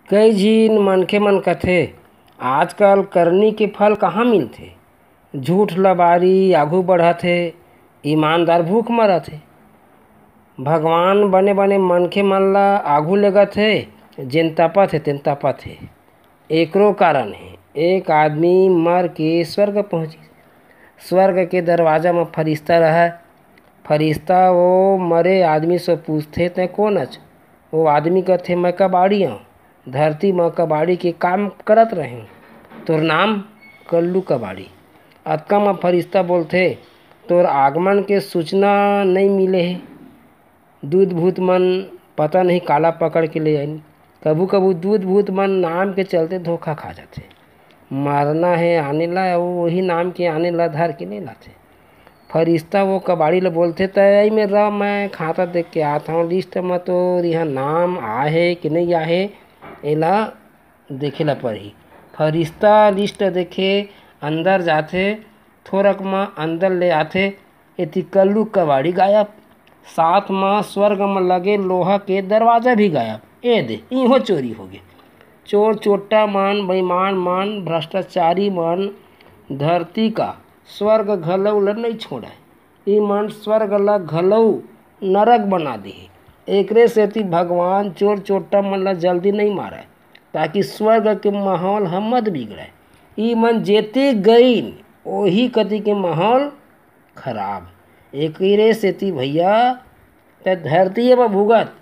कई झिन मनखे मन कथें आजकल करनी के फल कहाँ मिलथे। झूठ लबारी आघू बढ़त हे, ईमानदार भूख मरत हे। भगवान बने बने मनखे मन ल आघू लेगत हे, जेन तपत हे तेन तपत हे। एकरो कारण हे, एक आदमी मर के स्वर्ग पहुँचिस। स्वर्ग के दरवाजा में फरिश्ता रहय। फरिश्ता वो मरे आदमी से पूछथे तै कोन अच। वो आदमी कहथे मैं कबाड़ी हूँ, धरती में कबाड़ी के काम करत रहें। तोर नाम कल्लू कबाड़ी। अतका में फरिश्ता बोलथे तोर आगमन के सूचना नहीं मिले हे। दूध भूत मन पता नहीं काला पकड़ के ले आइन। कभू कभू दूध भूत मन नाम के चलते धोखा खा जाथे। मारना है आने ला, वही नाम के आने ला धर के नहीं लाथे। फरिश्ता वो कबाड़ी ले बोलथे तय में रह, मैं खाता देख के आता हूँ। लिस्ट में तो यहाँ नाम आहे कि नहीं आहे एला देखे ला पड़ही। फरिश्ता लिस्ट देखे अंदर जाथे, थोरक में अंदर ले आथे। एति कल्लू कबाड़ी गायब, साथ में स्वर्ग में लगे लोहा के दरवाजा भी गायब। ए दे इहो चोरी हो गए। चोर चोट्टा मन, बेईमान मन, भ्रष्टाचारी मन धरती का स्वर्ग घलऊ ल नहीं छोड़े। ई मन स्वर्ग ल घलऊ नरक बना दे। एकरे सेती भगवान चोर चोट्टा मन ल जल्दी नहीं मारे, ताकि स्वर्ग के माहौल ह मत बिगड़े। ई मन जेते गईन ओही कति के माहौल खराब। एकरे सेती भैया त धरती में भुगत